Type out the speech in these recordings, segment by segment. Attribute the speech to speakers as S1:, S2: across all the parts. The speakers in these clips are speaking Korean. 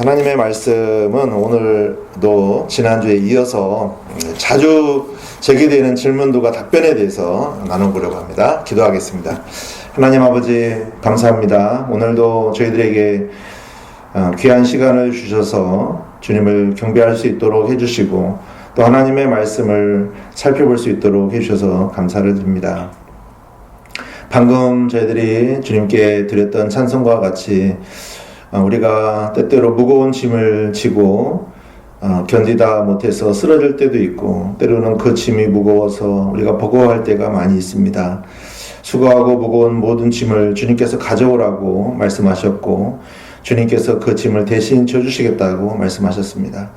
S1: 하나님의 말씀은 오늘도 지난주에 이어서 자주 제기되는 질문들과 답변에 대해서 나눠보려고 합니다. 기도하겠습니다. 하나님 아버지 감사합니다. 오늘도 저희들에게 귀한 시간을 주셔서 주님을 경배할 수 있도록 해주시고 또 하나님의 말씀을 살펴볼 수 있도록 해주셔서 감사를 드립니다. 방금 저희들이 주님께 드렸던 찬송과 같이 우리가 때때로 무거운 짐을 지고 견디다 못해서 쓰러질 때도 있고 때로는 그 짐이 무거워서 우리가 버거워할 때가 많이 있습니다. 수고하고 무거운 모든 짐을 주님께서 가져오라고 말씀하셨고 주님께서 그 짐을 대신 져주시겠다고 말씀하셨습니다.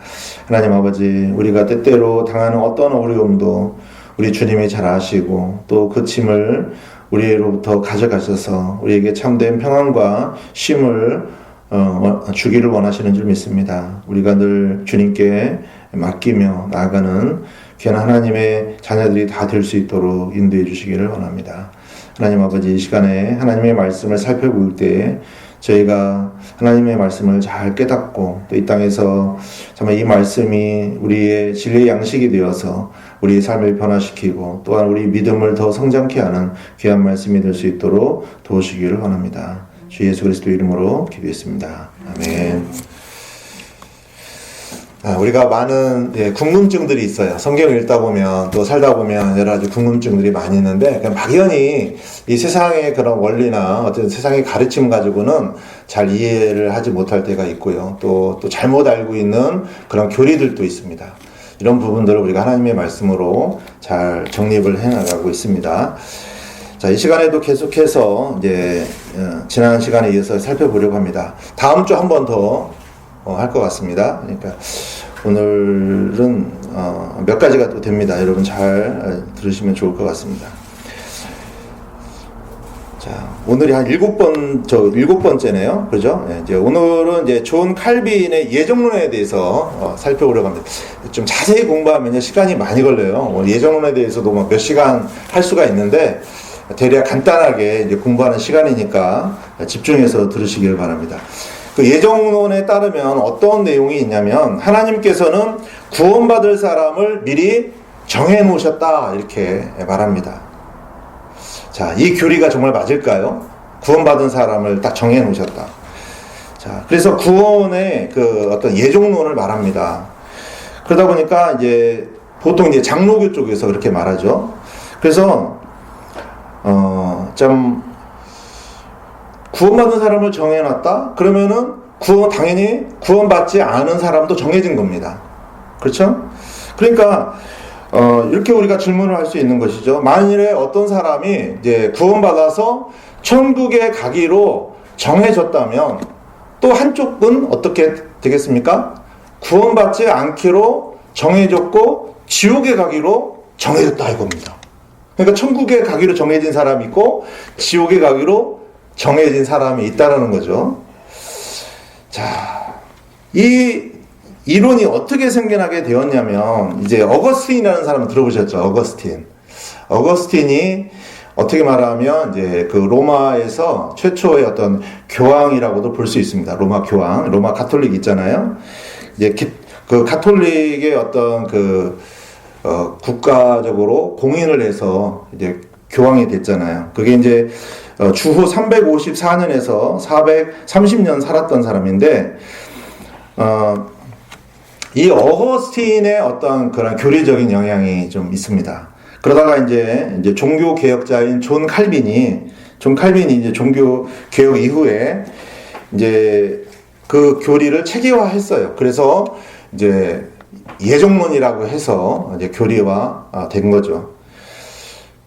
S1: 하나님 아버지, 우리가 때때로 당하는 어떤 어려움도 우리 주님이 잘 아시고 또 그 짐을 우리로부터 가져가셔서 우리에게 참된 평안과 쉼을 주기를 원하시는 줄 믿습니다. 우리가 늘 주님께 맡기며 나아가는 귀한 하나님의 자녀들이 다 될 수 있도록 인도해 주시기를 원합니다. 하나님 아버지, 이 시간에 하나님의 말씀을 살펴볼 때 저희가 하나님의 말씀을 잘 깨닫고 또 이 땅에서 정말 이 말씀이 우리의 진리의 양식이 되어서 우리의 삶을 변화시키고 또한 우리 믿음을 더 성장케 하는 귀한 말씀이 될 수 있도록 도우시기를 원합니다. 주 예수 그리스도 이름으로 기도했습니다. 아멘. 우리가 많은 궁금증들이 있어요. 성경을 읽다 보면 또 살다 보면 여러 가지 궁금증들이 많이 있는데 막연히 이 세상의 그런 원리나 어떤 세상의 가르침 가지고는 잘 이해를 하지 못할 때가 있고요. 또 잘못 알고 있는 그런 교리들도 있습니다. 이런 부분들을 우리가 하나님의 말씀으로 잘 정립을 해나가고 있습니다. 자, 이 시간에도 계속해서 이제 지난 시간에 이어서 살펴보려고 합니다. 다음 주 한 번 더 할 것 같습니다. 그러니까 오늘은 몇 가지가 또 됩니다. 여러분 잘 들으시면 좋을 것 같습니다. 자, 오늘이 한 7번째네요. 그죠? 네, 이제 오늘은 이제 존 칼빈의 예정론에 대해서 살펴보려고 합니다. 좀 자세히 공부하면 시간이 많이 걸려요. 예정론에 대해서도 몇 시간 할 수가 있는데 대략 간단하게 이제 공부하는 시간이니까 집중해서 들으시기를 바랍니다. 그 예정론에 따르면 어떤 내용이 있냐면 하나님께서는 구원받을 사람을 미리 정해 놓으셨다 이렇게 말합니다. 자, 이 교리가 정말 맞을까요? 구원받은 사람을 딱 정해 놓으셨다. 자, 그래서 구원의 그 어떤 예정론을 말합니다. 그러다 보니까 이제 보통 이제 장로교 쪽에서 그렇게 말하죠. 그래서 구원받은 사람을 정해놨다? 그러면은 당연히 구원받지 않은 사람도 정해진 겁니다. 그렇죠? 그러니까 이렇게 우리가 질문을 할 수 있는 것이죠. 만일에 어떤 사람이 이제 구원받아서 천국에 가기로 정해졌다면 또 한쪽은 어떻게 되겠습니까? 구원받지 않기로 정해졌고 지옥에 가기로 정해졌다 이겁니다. 그러니까 천국에 가기로 정해진 사람이 있고 지옥에 가기로 정해진 사람이 있다라는 거죠. 자, 이 이론이 어떻게 생겨나게 되었냐면 이제 어거스틴이라는 사람 들어보셨죠? 어거스틴이 어떻게 말하면 이제 그 로마에서 최초의 어떤 교황이라고도 볼 수 있습니다. 로마 교황, 로마 가톨릭 있잖아요. 이제 그 가톨릭의 어떤 국가적으로 공인을 해서 이제 교황이 됐잖아요. 그게 이제 주후 354년에서 430년 살았던 사람인데, 이 어거스틴의 어떤 그런 교리적인 영향이 좀 있습니다. 그러다가 이제 종교 개혁자인 존 칼빈이 이제 종교 개혁 이후에 이제 그 교리를 체계화했어요. 그래서 이제 예정론이라고 해서 이제 교리화 된 거죠.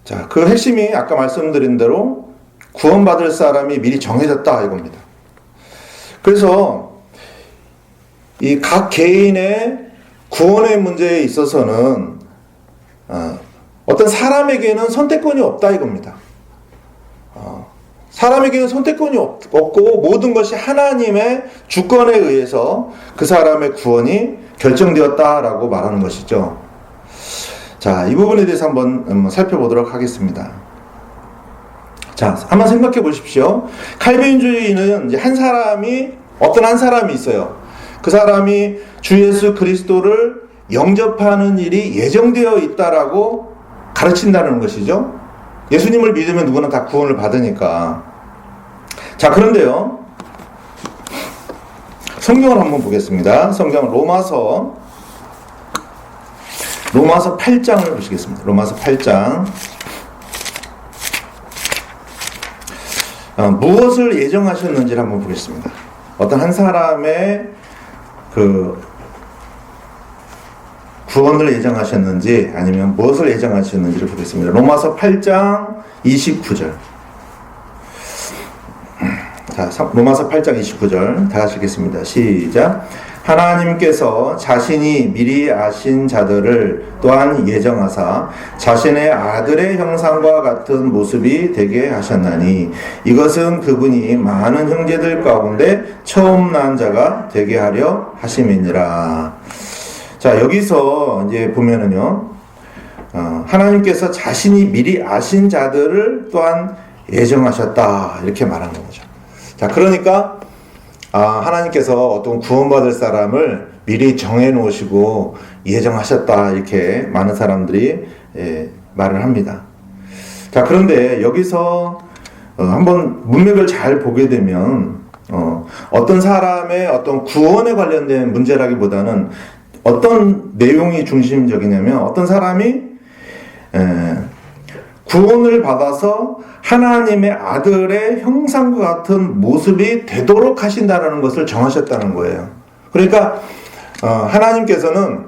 S1: 자, 그 핵심이 아까 말씀드린 대로 구원받을 사람이 미리 정해졌다 이겁니다. 그래서 이 각 개인의 구원의 문제에 있어서는 어떤 사람에게는 선택권이 없다 이겁니다. 사람에게는 선택권이 없고 모든 것이 하나님의 주권에 의해서 그 사람의 구원이 결정되었다라고 말하는 것이죠. 자, 이 부분에 대해서 한번 살펴보도록 하겠습니다. 자, 한번 생각해 보십시오. 칼빈주의는 이제 어떤 한 사람이 있어요. 그 사람이 주 예수 그리스도를 영접하는 일이 예정되어 있다라고 가르친다는 것이죠. 예수님을 믿으면 누구나 다 구원을 받으니까. 자, 그런데요, 성경을 한번 보겠습니다. 성경 로마서 8장을 보시겠습니다. 로마서 8장. 무엇을 예정하셨는지를 한번 보겠습니다. 어떤 한 사람의 그 구원을 예정하셨는지 아니면 무엇을 예정하셨는지를 보겠습니다. 로마서 8장 29절. 자, 로마서 8장 29절 다 같이 읽겠습니다. 시작. 하나님께서 자신이 미리 아신 자들을 또한 예정하사 자신의 아들의 형상과 같은 모습이 되게 하셨나니 이것은 그분이 많은 형제들 가운데 처음 난 자가 되게 하려 하심이니라. 자, 여기서 이제 보면은요, 하나님께서 자신이 미리 아신 자들을 또한 예정하셨다 이렇게 말하는 거죠. 자, 그러니까 하나님께서 어떤 구원받을 사람을 미리 정해 놓으시고 예정하셨다 이렇게 많은 사람들이 말을 합니다. 자, 그런데 여기서 한번 문맥을 잘 보게 되면 어떤 사람의 어떤 구원에 관련된 문제라기보다는 어떤 내용이 중심적이냐면 어떤 사람이 구원을 받아서 하나님의 아들의 형상과 같은 모습이 되도록 하신다는 것을 정하셨다는 거예요. 그러니까 하나님께서는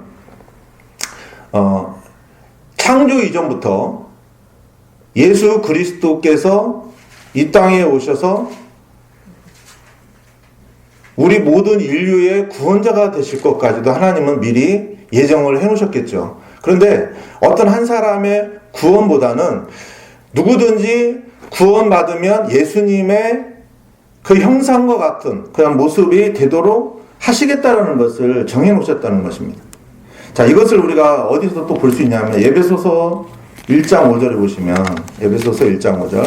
S1: 창조 이전부터 예수 그리스도께서 이 땅에 오셔서 우리 모든 인류의 구원자가 되실 것까지도 하나님은 미리 예정을 해놓으셨겠죠. 그런데 어떤 한 사람의 구원보다는 누구든지 구원받으면 예수님의 그 형상과 같은 그런 모습이 되도록 하시겠다는 것을 정해놓으셨다는 것입니다. 자, 이것을 우리가 어디서 또 볼 수 있냐면 에베소서 1장 5절에 보시면 에베소서 1장 5절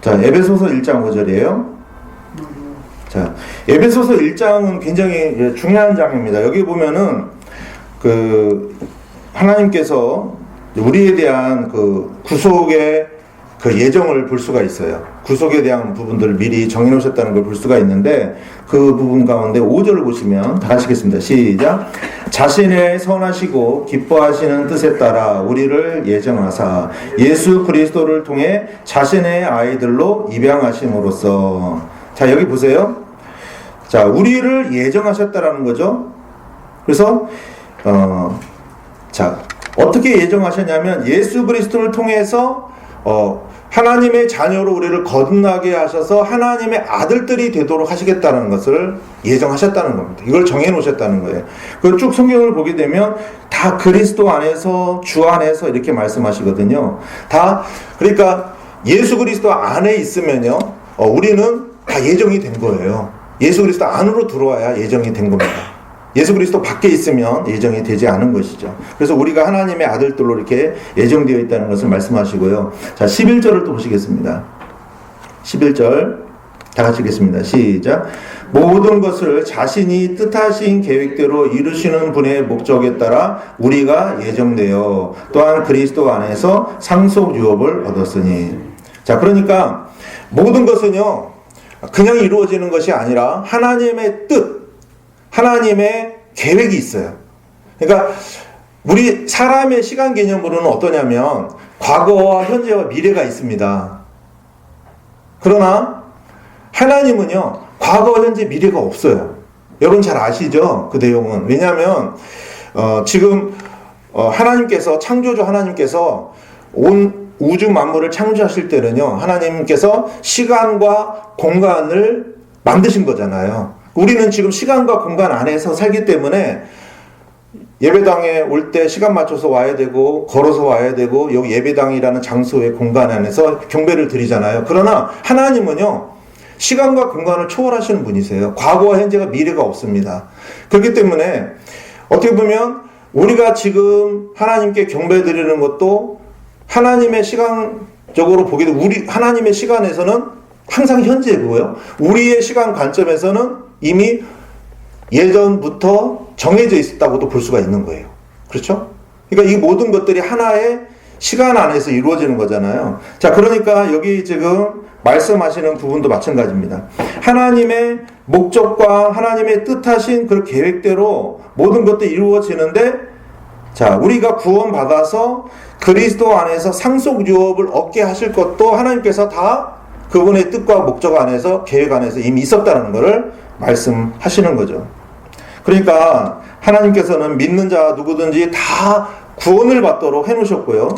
S1: 자, 에베소서 1장 5절이에요. 자, 에베소서 1장은 굉장히 중요한 장입니다. 여기 보면은 하나님께서 우리에 대한 구속의 예정을 볼 수가 있어요. 구속에 대한 부분들을 미리 정해놓으셨다는 걸 볼 수가 있는데 그 부분 가운데 5절을 보시면 다 같이 읽겠습니다. 시작. 자신의 선하시고 기뻐하시는 뜻에 따라 우리를 예정하사 예수 그리스도를 통해 자신의 아이들로 입양하심으로써. 자, 여기 보세요. 자, 우리를 예정하셨다라는 거죠. 그래서 자, 어떻게 예정하셨냐면 예수 그리스도를 통해서 하나님의 자녀로 우리를 거듭나게 하셔서 하나님의 아들들이 되도록 하시겠다는 것을 예정하셨다는 겁니다. 이걸 정해 놓으셨다는 거예요. 그 쭉 성경을 보게 되면 다 그리스도 안에서 주 안에서 이렇게 말씀하시거든요. 다 그러니까 예수 그리스도 안에 있으면요, 우리는 다 예정이 된 거예요. 예수 그리스도 안으로 들어와야 예정이 된 겁니다. 예수 그리스도 밖에 있으면 예정이 되지 않은 것이죠. 그래서 우리가 하나님의 아들들로 이렇게 예정되어 있다는 것을 말씀하시고요. 자, 11절을 또 보시겠습니다. 11절 다 같이 읽겠습니다. 시작. 모든 것을 자신이 뜻하신 계획대로 이루시는 분의 목적에 따라 우리가 예정되어 또한 그리스도 안에서 상속 유업을 얻었으니. 자, 그러니까 모든 것은요, 그냥 이루어지는 것이 아니라 하나님의 뜻, 하나님의 계획이 있어요. 그러니까 우리 사람의 시간 개념으로는 어떠냐면 과거와 현재와 미래가 있습니다. 그러나 하나님은요, 과거, 현재, 미래가 없어요. 여러분 잘 아시죠? 그 내용은. 왜냐하면 지금 하나님께서, 창조주 하나님께서 온 우주 만물을 창조하실 때는요, 하나님께서 시간과 공간을 만드신 거잖아요. 우리는 지금 시간과 공간 안에서 살기 때문에 예배당에 올 때 시간 맞춰서 와야 되고 걸어서 와야 되고 여기 예배당이라는 장소의 공간 안에서 경배를 드리잖아요. 그러나 하나님은요, 시간과 공간을 초월하시는 분이세요. 과거와 현재가 미래가 없습니다. 그렇기 때문에 어떻게 보면 우리가 지금 하나님께 경배드리는 것도 하나님의 시간적으로 보게 되면 하나님의 시간에서는 항상 현재고요. 우리의 시간 관점에서는 이미 예전부터 정해져 있었다고도 볼 수가 있는 거예요. 그렇죠? 그러니까 이 모든 것들이 하나의 시간 안에서 이루어지는 거잖아요. 자, 그러니까 여기 지금 말씀하시는 부분도 마찬가지입니다. 하나님의 목적과 하나님의 뜻하신 그 계획대로 모든 것들이 이루어지는데, 자, 우리가 구원받아서 그리스도 안에서 상속 유업을 얻게 하실 것도 하나님께서 다 그분의 뜻과 목적 안에서, 계획 안에서 이미 있었다는 것을 말씀하시는 거죠. 그러니까 하나님께서는 믿는 자 누구든지 다 구원을 받도록 해놓으셨고요.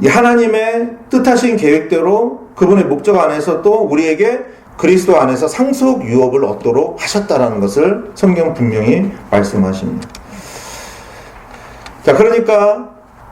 S1: 이 하나님의 뜻하신 계획대로 그분의 목적 안에서 또 우리에게 그리스도 안에서 상속 유업을 얻도록 하셨다는 것을 성경 분명히 말씀하십니다. 자, 그러니까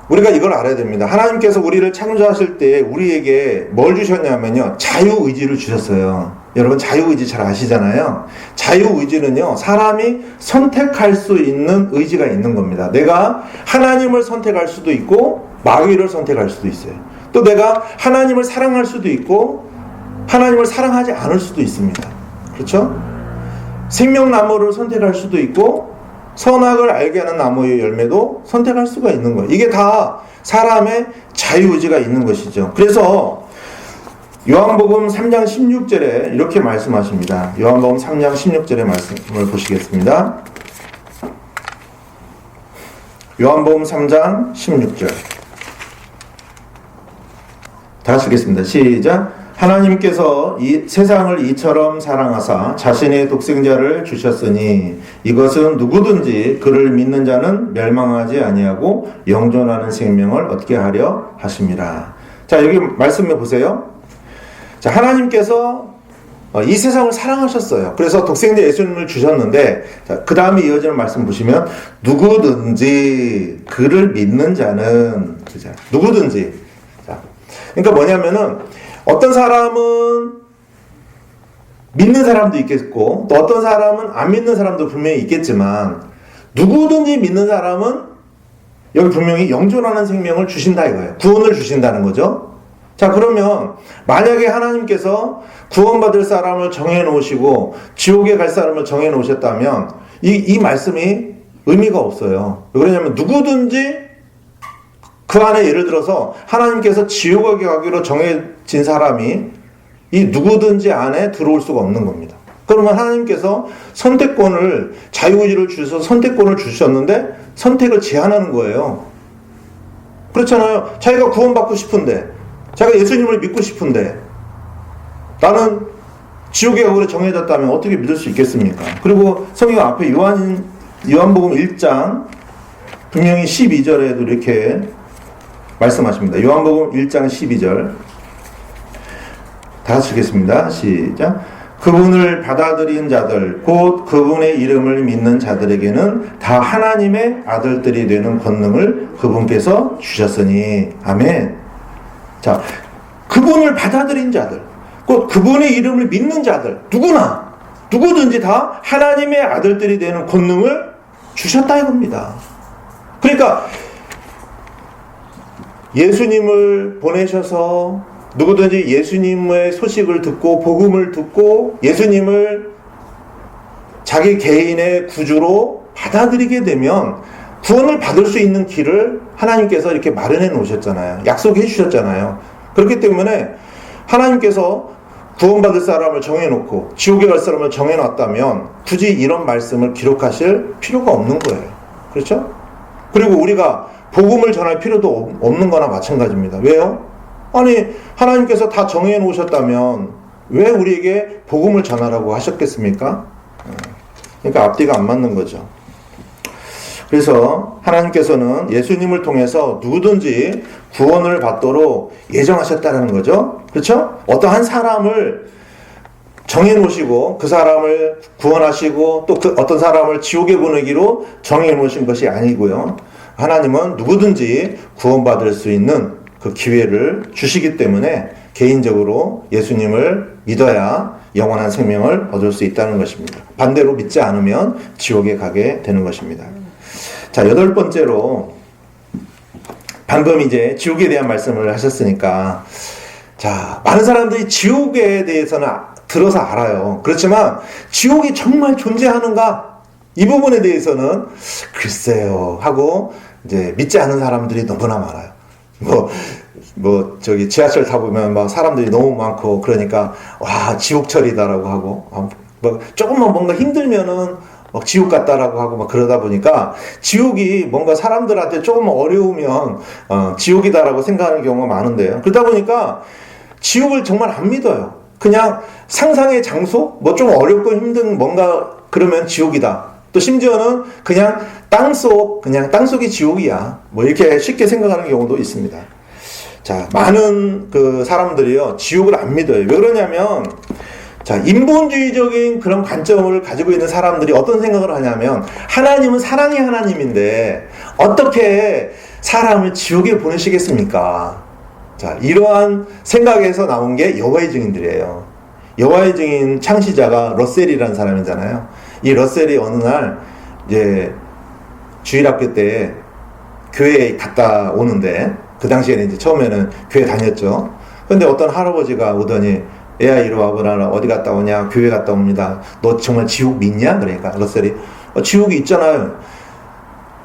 S1: 우리가 이걸 알아야 됩니다. 하나님께서 우리를 창조하실 때 우리에게 뭘 주셨냐면요, 자유의지를 주셨어요. 여러분 자유의지 잘 아시잖아요. 자유의지는요, 사람이 선택할 수 있는 의지가 있는 겁니다. 내가 하나님을 선택할 수도 있고 마귀를 선택할 수도 있어요. 또 내가 하나님을 사랑할 수도 있고 하나님을 사랑하지 않을 수도 있습니다. 그렇죠? 생명나무를 선택할 수도 있고 선악을 알게 하는 나무의 열매도 선택할 수가 있는 거예요. 이게 다 사람의 자유의지가 있는 것이죠. 그래서 요한복음 3장 16절에 이렇게 말씀하십니다. 요한복음 3장 16절의 말씀을 보시겠습니다. 요한복음 3장 16절. 다 같이 읽겠습니다. 시작. 하나님께서 이 세상을 이처럼 사랑하사 자신의 독생자를 주셨으니 이것은 누구든지 그를 믿는 자는 멸망하지 아니하고 영존하는 생명을 얻게 하려 하심이라. 자, 여기 말씀해 보세요. 자, 하나님께서 이 세상을 사랑하셨어요. 그래서 독생자 예수님을 주셨는데, 자, 그 다음에 이어지는 말씀 보시면 누구든지 그를 믿는 자는, 그죠? 누구든지. 자, 그러니까 뭐냐면은 어떤 사람은 믿는 사람도 있겠고 또 어떤 사람은 안 믿는 사람도 분명히 있겠지만 누구든지 믿는 사람은 여기 분명히 영존하는 생명을 주신다 이거예요. 구원을 주신다는 거죠. 자, 그러면 만약에 하나님께서 구원받을 사람을 정해놓으시고 지옥에 갈 사람을 정해놓으셨다면 이 말씀이 의미가 없어요. 왜 그러냐면 누구든지 그 안에 예를 들어서 하나님께서 지옥에 가기로 정해진 사람이 이 누구든지 안에 들어올 수가 없는 겁니다. 그러면 하나님께서 선택권을, 자유의지를 주셔서 선택권을 주셨는데 선택을 제한하는 거예요. 그렇잖아요. 자기가 구원받고 싶은데, 자기가 예수님을 믿고 싶은데 나는 지옥에 가기로 정해졌다면 어떻게 믿을 수 있겠습니까? 그리고 성경 앞에 요한복음 1장 분명히 12절에도 이렇게 말씀하십니다. 요한복음 1장 12절 다 같이 읽겠습니다. 시작. 그분을 받아들인 자들 곧 그분의 이름을 믿는 자들에게는 다 하나님의 아들들이 되는 권능을 그분께서 주셨으니 아멘. 자, 그분을 받아들인 자들 곧 그분의 이름을 믿는 자들 누구든지 다 하나님의 아들들이 되는 권능을 주셨다 이겁니다. 그러니까 예수님을 보내셔서 누구든지 예수님의 소식을 듣고 복음을 듣고 예수님을 자기 개인의 구주로 받아들이게 되면 구원을 받을 수 있는 길을 하나님께서 이렇게 마련해 놓으셨잖아요. 약속해 주셨잖아요. 그렇기 때문에 하나님께서 구원받을 사람을 정해놓고 지옥에 갈 사람을 정해놨다면 굳이 이런 말씀을 기록하실 필요가 없는 거예요. 그렇죠? 그리고 우리가 복음을 전할 필요도 없는 거나 마찬가지입니다. 왜요? 아니, 하나님께서 다 정해 놓으셨다면 왜 우리에게 복음을 전하라고 하셨겠습니까? 그러니까 앞뒤가 안 맞는 거죠. 그래서 하나님께서는 예수님을 통해서 누구든지 구원을 받도록 예정하셨다는 거죠. 그렇죠? 어떠한 사람을 정해 놓으시고 그 사람을 구원하시고 또 그 어떤 사람을 지옥에 보내기로 정해 놓으신 것이 아니고요. 하나님은 누구든지 구원받을 수 있는 그 기회를 주시기 때문에 개인적으로 예수님을 믿어야 영원한 생명을 얻을 수 있다는 것입니다. 반대로 믿지 않으면 지옥에 가게 되는 것입니다. 자, 8번째로 방금 이제 지옥에 대한 말씀을 하셨으니까, 자, 많은 사람들이 지옥에 대해서는 들어서 알아요. 그렇지만 지옥이 정말 존재하는가? 이 부분에 대해서는 글쎄요 하고 이제 믿지 않는 사람들이 너무나 많아요. 저기 지하철 타보면 막 사람들이 너무 많고 그러니까 와, 지옥철이다라고 하고, 조금만 뭔가 힘들면은 막 지옥 같다라고 하고 막 그러다 보니까 지옥이 뭔가 사람들한테 조금 어려우면 지옥이다라고 생각하는 경우가 많은데요. 그러다 보니까 지옥을 정말 안 믿어요. 그냥 상상의 장소? 좀 어렵고 힘든 뭔가 그러면 지옥이다. 또 심지어는 그냥 땅속이 지옥이야. 이렇게 쉽게 생각하는 경우도 있습니다. 자, 많은 그 사람들이요, 지옥을 안 믿어요. 왜 그러냐면, 자, 인본주의적인 그런 관점을 가지고 있는 사람들이 어떤 생각을 하냐면, 하나님은 사랑의 하나님인데, 어떻게 사람을 지옥에 보내시겠습니까? 자, 이러한 생각에서 나온 게 여호와의 증인들이에요. 여호와의 증인 창시자가 러셀이라는 사람이잖아요. 이 러셀이 어느 날, 이제, 주일학교 때 교회에 갔다 오는데, 그 당시에는 이제 처음에는 교회 다녔죠. 근데 어떤 할아버지가 오더니, 애야, 이리 와보라. 어디 갔다 오냐? 교회 갔다 옵니다. 너 정말 지옥 믿냐? 그러니까 러셀이, 지옥이 있잖아요.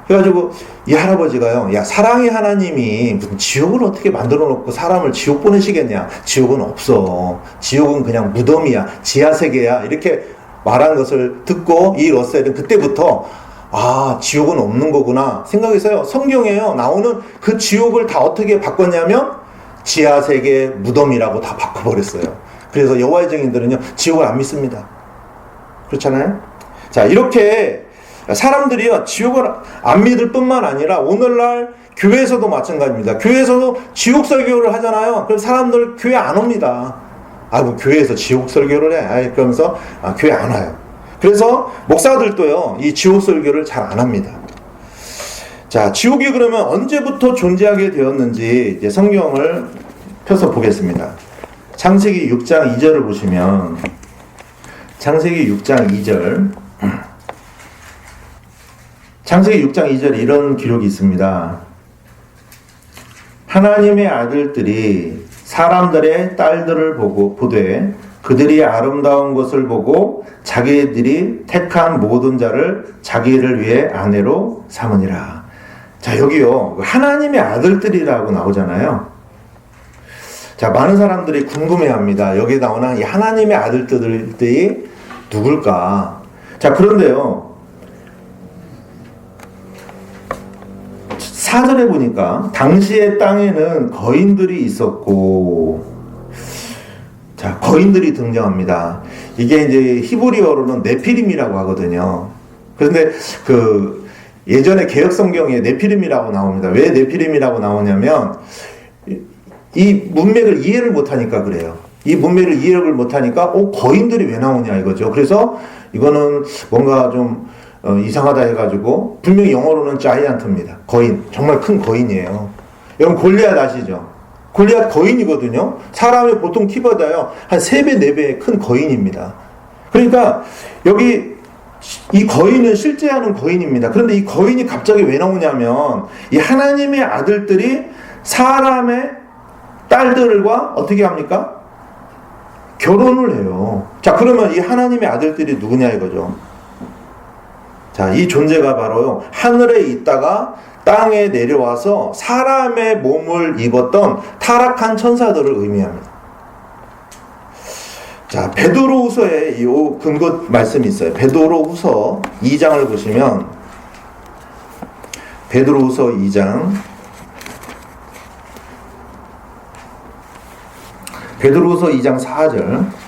S1: 그래가지고 이 할아버지가요, 야, 사랑의 하나님이 무슨 지옥을 어떻게 만들어 놓고 사람을 지옥 보내시겠냐? 지옥은 없어. 지옥은 그냥 무덤이야. 지하세계야. 이렇게 말한 것을 듣고 이 러셀은 그때부터 지옥은 없는 거구나 생각해서요, 성경에요 나오는 그 지옥을 다 어떻게 바꿨냐면 지하세계 무덤이라고 다 바꿔버렸어요. 그래서 여호와의 증인들은요, 지옥을 안 믿습니다. 그렇잖아요? 자, 이렇게 사람들이요, 지옥을 안 믿을 뿐만 아니라 오늘날 교회에서도 마찬가지입니다. 교회에서도 지옥 설교를 하잖아요. 그럼 사람들 교회 안 옵니다. 교회에서 지옥 설교를 해. 그러면서 교회 안 와요. 그래서 목사들도요, 이 지옥 설교를 잘 안 합니다. 자, 지옥이 그러면 언제부터 존재하게 되었는지 이제 성경을 펴서 보겠습니다. 창세기 6장 2절을 보시면, 창세기 6장 2절, 창세기 6장 2절에 이런 기록이 있습니다. 하나님의 아들들이 사람들의 딸들을 보되 그들이 아름다운 것을 보고 자기들이 택한 모든 자를 자기를 위해 아내로 삼으니라. 자, 여기요, 하나님의 아들들이라고 나오잖아요. 자, 많은 사람들이 궁금해합니다. 여기에 나오는 이 하나님의 아들들이 누굴까? 자, 그런데요, 4절에 보니까 당시의 땅에는 거인들이 있었고, 자, 거인들이 등장합니다. 이게 이제 히브리어로는 네피림이라고 하거든요. 그런데 예전에 개역 성경에 네피림이라고 나옵니다. 왜 네피림이라고 나오냐면 이 문맥을 이해를 못하니까 그래요. 이 문맥을 이해를 못하니까 거인들이 왜 나오냐 이거죠. 그래서 이거는 뭔가 좀 이상하다 해가지고, 분명히 영어로는 자이언트입니다. 거인, 정말 큰 거인이에요. 여러분 골리앗 아시죠? 골리앗 거인이거든요. 사람의 보통 키보다요 한 3배, 4배의 큰 거인입니다. 그러니까 여기 이 거인은 실제 하는 거인입니다. 그런데 이 거인이 갑자기 왜 나오냐면, 이 하나님의 아들들이 사람의 딸들과 어떻게 합니까? 결혼을 해요. 자, 그러면 이 하나님의 아들들이 누구냐 이거죠. 자, 이 존재가 바로요, 하늘에 있다가 땅에 내려와서 사람의 몸을 입었던 타락한 천사들을 의미합니다. 자, 베드로후서에 이 근거 말씀이 있어요. 베드로후서 2장을 보시면, 베드로후서 2장, 베드로후서 2장 4절.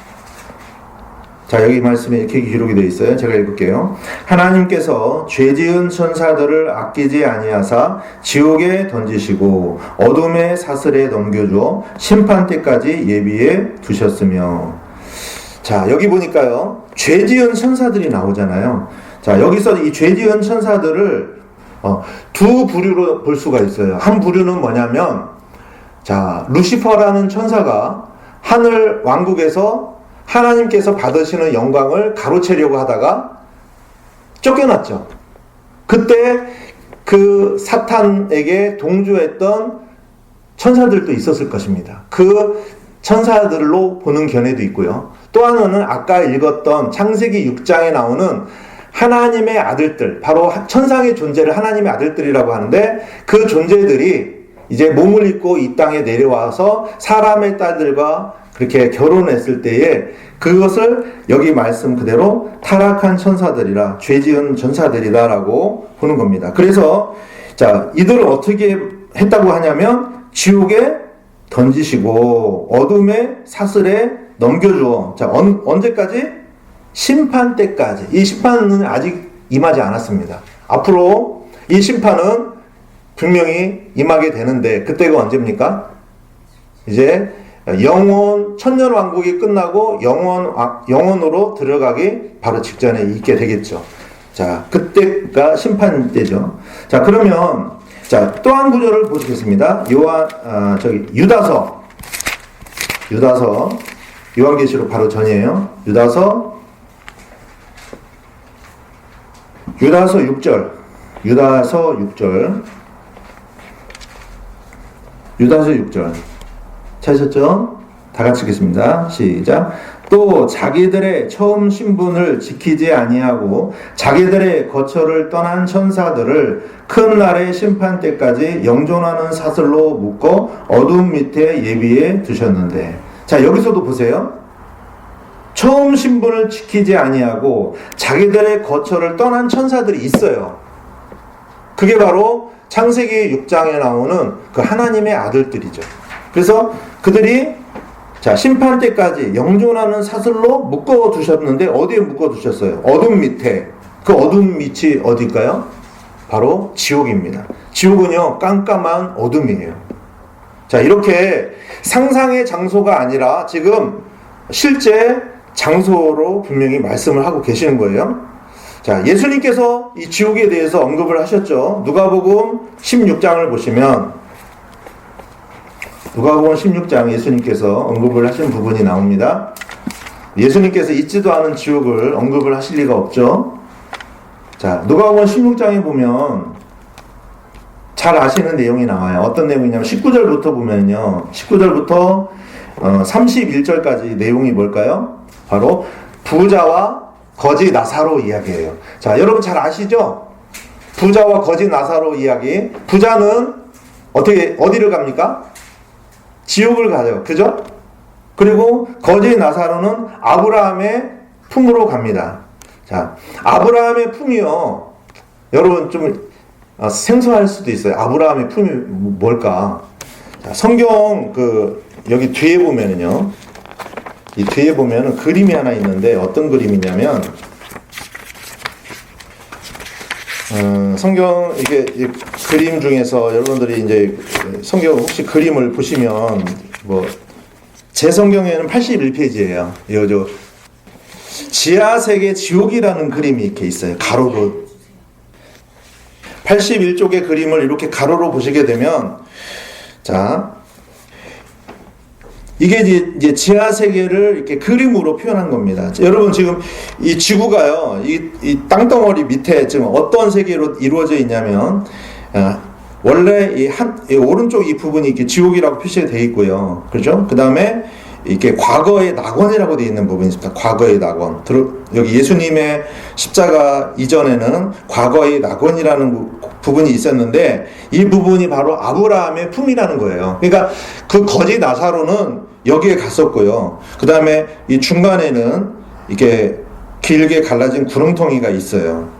S1: 자, 여기 말씀에 이렇게 기록이 되어 있어요. 제가 읽을게요. 하나님께서 죄지은 천사들을 아끼지 아니하사 지옥에 던지시고 어둠의 사슬에 넘겨주어 심판 때까지 예비해 두셨으며. 자, 여기 보니까요, 죄지은 천사들이 나오잖아요. 자, 여기서 이 죄지은 천사들을 두 부류로 볼 수가 있어요. 한 부류는 뭐냐면, 자, 루시퍼라는 천사가 하늘 왕국에서 하나님께서 받으시는 영광을 가로채려고 하다가 쫓겨났죠. 그때 그 사탄에게 동조했던 천사들도 있었을 것입니다. 그 천사들로 보는 견해도 있고요. 또 하나는 아까 읽었던 창세기 6장에 나오는 하나님의 아들들, 바로 천상의 존재를 하나님의 아들들이라고 하는데, 그 존재들이 이제 몸을 입고 이 땅에 내려와서 사람의 딸들과 그렇게 결혼했을 때에 그것을 여기 말씀 그대로 타락한 천사들이라, 죄지은 천사들이다라고 보는 겁니다. 그래서 자, 이들을 어떻게 했다고 하냐면 지옥에 던지시고 어둠의 사슬에 넘겨주어. 자, 언제까지? 심판 때까지. 이 심판은 아직 임하지 않았습니다. 앞으로 이 심판은 분명히 임하게 되는데, 그때가 언제입니까? 이제 천년 왕국이 끝나고 영원으로 들어가기 바로 직전에 있게 되겠죠. 자, 그때가 심판 때죠. 자, 그러면 자, 또 한 구절을 보시겠습니다. 유다서 요한계시록 바로 전이에요. 유다서 6절. 유다서 6절. 찾으셨죠? 다 같이 읽겠습니다. 시작. 또 자기들의 처음 신분을 지키지 아니하고 자기들의 거처를 떠난 천사들을 큰 날의 심판 때까지 영존하는 사슬로 묶어 어둠 밑에 예비해 두셨는데. 자, 여기서도 보세요. 처음 신분을 지키지 아니하고 자기들의 거처를 떠난 천사들이 있어요. 그게 바로 창세기 6장에 나오는 그 하나님의 아들들이죠. 그래서 그들이 자, 심판 때까지 영존하는 사슬로 묶어 두셨는데, 어디에 묶어 두셨어요? 어둠 밑에. 그 어둠 밑이 어딜까요? 바로 지옥입니다. 지옥은요, 깜깜한 어둠이에요. 자, 이렇게 상상의 장소가 아니라 지금 실제 장소로 분명히 말씀을 하고 계시는 거예요. 자, 예수님께서 이 지옥에 대해서 언급을 하셨죠. 누가복음 16장을 보시면, 누가복음 16장 예수님께서 언급을 하신 부분이 나옵니다. 예수님께서 있지도 않은 지옥을 언급을 하실 리가 없죠. 자, 누가복음 16장에 보면 잘 아시는 내용이 나와요. 어떤 내용이냐면 19절부터 보면요. 19절부터 31절까지 내용이 뭘까요? 바로 부자와 거지 나사로 이야기예요. 자, 여러분 잘 아시죠? 부자와 거지 나사로 이야기. 부자는 어디를 갑니까? 지옥을 가죠. 그죠? 그리고 거지 나사로는 아브라함의 품으로 갑니다. 자, 아브라함의 품이요. 여러분 좀 생소할 수도 있어요. 아브라함의 품이 뭘까? 자, 성경 여기 뒤에 보면은요. 이 뒤에 보면은 그림이 하나 있는데, 어떤 그림이냐면 성경 이게 그림 중에서 여러분들이 이제 성경 혹시 그림을 보시면 제 성경에는 81페이지예요. 저 지하 세계 지옥이라는 그림이 이렇게 있어요. 가로로 81쪽의 그림을 이렇게 가로로 보시게 되면, 자, 이게 이제 지하 세계를 이렇게 그림으로 표현한 겁니다. 여러분 지금 이 지구가요, 이 땅덩어리 밑에 지금 어떤 세계로 이루어져 있냐면, 원래 이 오른쪽 이 부분이 이렇게 지옥이라고 표시가 되어 있고요. 그렇죠? 그 다음에 이렇게 과거의 낙원이라고 되어 있는 부분이 있습니다. 과거의 낙원. 여기 예수님의 십자가 이전에는 과거의 낙원이라는 부분이 있었는데, 이 부분이 바로 아브라함의 품이라는 거예요. 그러니까 그 거지 나사로는 여기에 갔었고요. 그 다음에 이 중간에는 이렇게 길게 갈라진 구렁텅이가 있어요.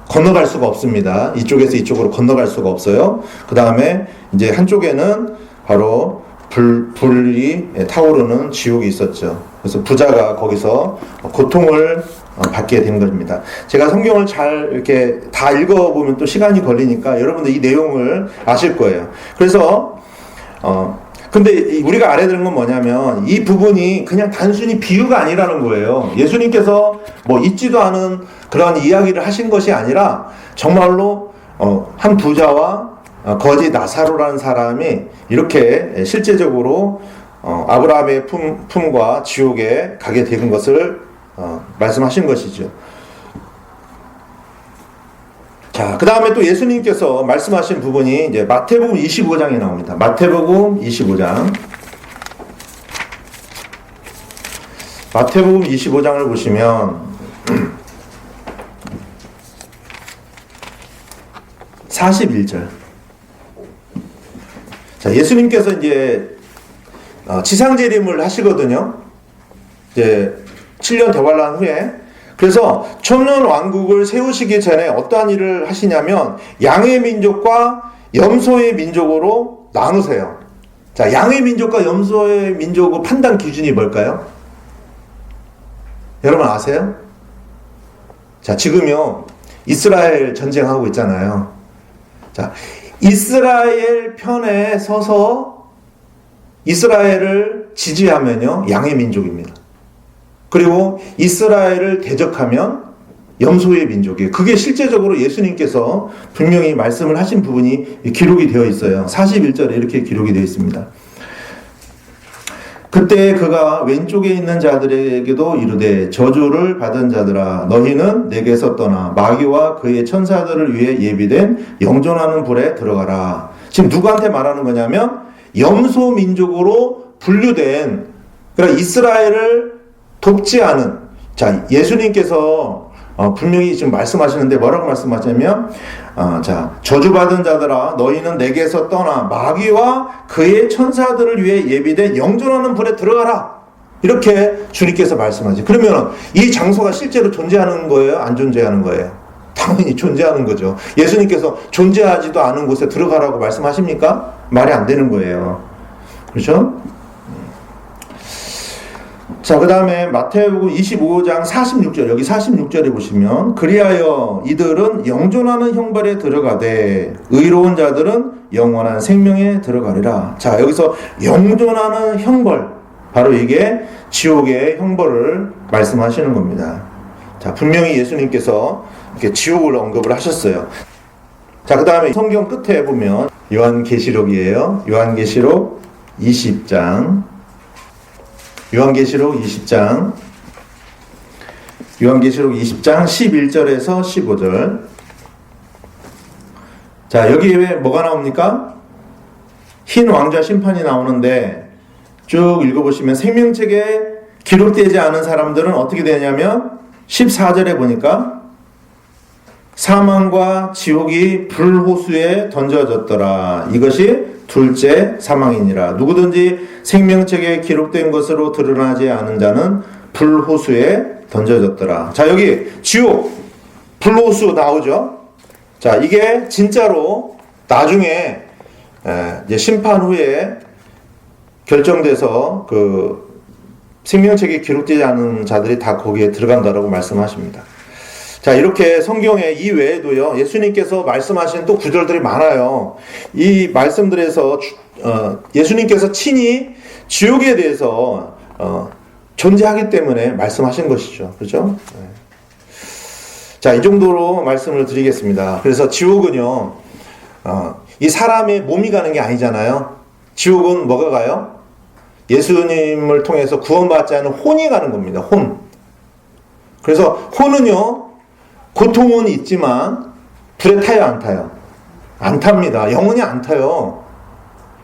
S1: 건너갈 수가 없습니다. 이쪽에서 이쪽으로 건너갈 수가 없어요. 그 다음에 이제 한쪽에는 바로 불이 타오르는 지옥이 있었죠. 그래서 부자가 거기서 고통을 받게 된 겁니다. 제가 성경을 잘 이렇게 다 읽어보면 또 시간이 걸리니까 여러분들 이 내용을 아실 거예요. 그래서 근데 우리가 알아야 되는 건 뭐냐면, 이 부분이 그냥 단순히 비유가 아니라는 거예요. 예수님께서 있지도 않은 그런 이야기를 하신 것이 아니라 정말로 한 부자와 거지 나사로라는 사람이 이렇게 실제적으로 아브라함의 품과 지옥에 가게 된 것을 말씀하신 것이죠. 자, 그 다음에 또 예수님께서 말씀하신 부분이 이제 마태복음 25장에 나옵니다. 마태복음 25장. 마태복음 25장을 보시면 41절. 자, 예수님께서 이제 지상재림을 하시거든요. 이제 7년 대환란 후에. 그래서 천년 왕국을 세우시기 전에 어떠한 일을 하시냐면 양의 민족과 염소의 민족으로 나누세요. 자, 양의 민족과 염소의 민족의 판단 기준이 뭘까요? 여러분 아세요? 자, 지금요 이스라엘 전쟁하고 있잖아요. 자, 이스라엘 편에 서서 이스라엘을 지지하면요 양의 민족입니다. 그리고 이스라엘을 대적하면 염소의 민족이에요. 그게 실제적으로 예수님께서 분명히 말씀을 하신 부분이 기록이 되어 있어요. 41절에 이렇게 기록이 되어 있습니다. 그때 그가 왼쪽에 있는 자들에게도 이르되 저주를 받은 자들아 너희는 내게서 떠나 마귀와 그의 천사들을 위해 예비된 영존하는 불에 들어가라. 지금 누구한테 말하는 거냐면 염소 민족으로 분류된, 그러니까 이스라엘을 돕지 않은, 자, 예수님께서 분명히 지금 말씀하시는데 뭐라고 말씀하시냐면 자, 저주받은 자들아 너희는 내게서 떠나 마귀와 그의 천사들을 위해 예비된 영존하는 불에 들어가라. 이렇게 주님께서 말씀하죠. 그러면 이 장소가 실제로 존재하는 거예요? 안 존재하는 거예요? 당연히 존재하는 거죠. 예수님께서 존재하지도 않은 곳에 들어가라고 말씀하십니까? 말이 안 되는 거예요. 그렇죠? 자, 그 다음에 마태복음 25장 46절, 여기 46절에 보시면 그리하여 이들은 영존하는 형벌에 들어가되 의로운 자들은 영원한 생명에 들어가리라. 자, 여기서 영존하는 형벌, 바로 이게 지옥의 형벌을 말씀하시는 겁니다. 자, 분명히 예수님께서 이렇게 지옥을 언급을 하셨어요. 자, 그 다음에 성경 끝에 보면 요한계시록이에요. 요한계시록 20장. 요한계시록 20장 11절에서 15절. 자, 여기에 뭐가 나옵니까? 흰 왕좌 심판이 나오는데 쭉 읽어보시면 생명책에 기록되지 않은 사람들은 어떻게 되냐면 14절에 보니까 사망과 지옥이 불호수에 던져졌더라. 이것이 둘째 사망이니라. 누구든지 생명책에 기록된 것으로 드러나지 않은 자는 불호수에 던져졌더라. 자, 여기 지옥, 불호수 나오죠. 자, 이게 진짜로 나중에 이제 심판 후에 결정돼서 그 생명책에 기록되지 않은 자들이 다 거기에 들어간다라고 말씀하십니다. 자, 이렇게 성경에 이 외에도요, 예수님께서 말씀하신 또 구절들이 많아요. 이 말씀들에서 예수님께서 친히 지옥에 대해서 존재하기 때문에 말씀하신 것이죠. 그렇죠? 네. 자, 이 정도로 말씀을 드리겠습니다. 그래서 지옥은요, 이 사람의 몸이 가는 게 아니잖아요. 지옥은 뭐가 가요? 예수님을 통해서 구원받지 않은 혼이 가는 겁니다. 혼. 그래서 혼은요, 고통은 있지만 불에 타요, 안 타요? 안 탑니다. 영원히 안 타요.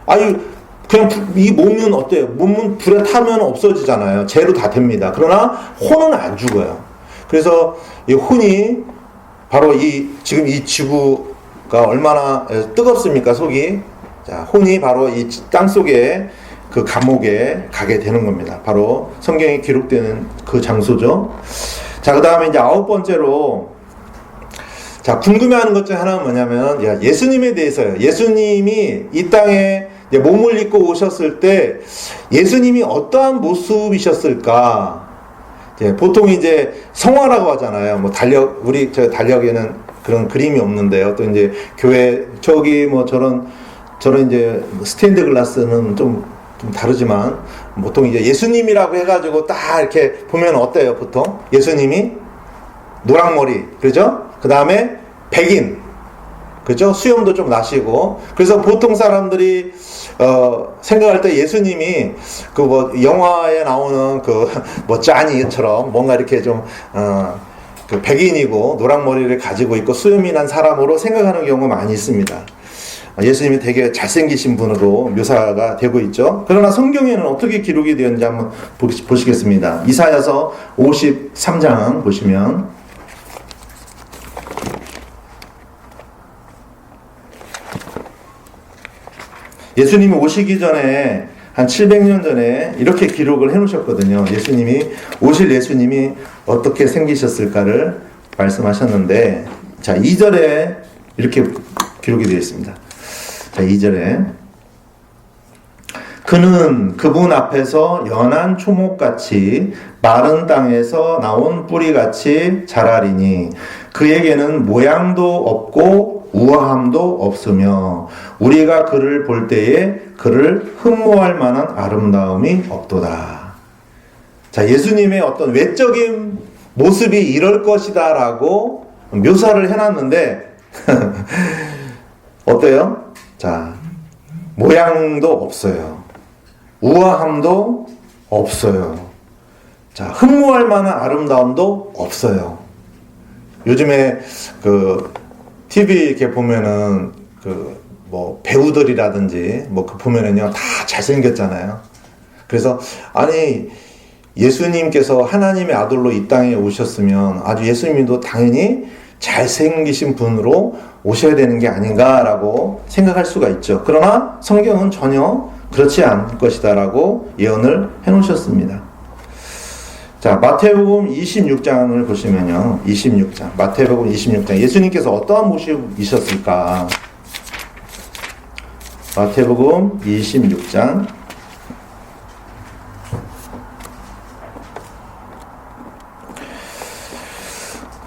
S1: 아니, 그냥 이 몸은 어때요? 몸은 불에 타면 없어지잖아요. 재로 다 됩니다. 그러나 혼은 안 죽어요. 그래서 이 혼이 바로 지금 이 지구가 얼마나 뜨겁습니까, 속이? 자, 혼이 바로 이 땅 속에 그 감옥에 가게 되는 겁니다. 바로 성경에 기록되는 그 장소죠. 자, 그 다음에 이제 9번째로, 자, 궁금해하는 것 중 하나는 뭐냐면, 예수님에 대해서요. 예수님이 이 땅에 몸을 입고 오셨을 때, 예수님이 어떠한 모습이셨을까? 보통 이제 성화라고 하잖아요. 뭐 우리 달력에는 그런 그림이 없는데요. 또 이제 교회, 저기 뭐 저런 이제 스테인드 글라스는 좀 다르지만, 보통 이제 예수님이라고 해가지고 딱 이렇게 보면 어때요, 보통? 예수님이 노랑머리, 그죠? 그 다음에 백인, 그죠? 수염도 좀 나시고. 그래서 보통 사람들이 생각할 때 예수님이 그 뭐 영화에 나오는 그 뭐 쟈니처럼 뭔가 이렇게 좀 그 백인이고 노랑머리를 가지고 있고 수염이 난 사람으로 생각하는 경우가 많이 있습니다. 예수님이 되게 잘생기신 분으로 묘사가 되고 있죠. 그러나 성경에는 어떻게 기록이 되었는지 한번 보시겠습니다. 이사야서 53장 보시면 예수님이 오시기 전에 한 700년 전에 이렇게 기록을 해놓으셨거든요. 예수님이 어떻게 생기셨을까를 말씀하셨는데, 자, 2절에 이렇게 기록이 되어 있습니다. 자, 2절에 그는 그분 앞에서 연한 초목같이 마른 땅에서 나온 뿌리같이 자라리니 그에게는 모양도 없고 우아함도 없으며 우리가 그를 볼 때에 그를 흠모할 만한 아름다움이 없도다. 자, 예수님의 어떤 외적인 모습이 이럴 것이다 라고 묘사를 해놨는데 어때요? 자, 모양도 없어요. 우아함도 없어요. 자, 흠모할 만한 아름다움도 없어요. 요즘에 그 TV 이렇게 보면은 그 뭐 배우들이라든지 뭐 그 보면은요 다 잘생겼잖아요. 그래서 아니 예수님께서 하나님의 아들로 이 땅에 오셨으면 아주 예수님도 당연히 잘생기신 분으로 오셔야 되는 게 아닌가라고 생각할 수가 있죠. 그러나 성경은 전혀 그렇지 않을 것이다 라고 예언을 해놓으셨습니다. 자, 마태복음 26장을 보시면요. 26장. 마태복음 26장. 예수님께서 어떠한 모습이셨을까? 마태복음 26장.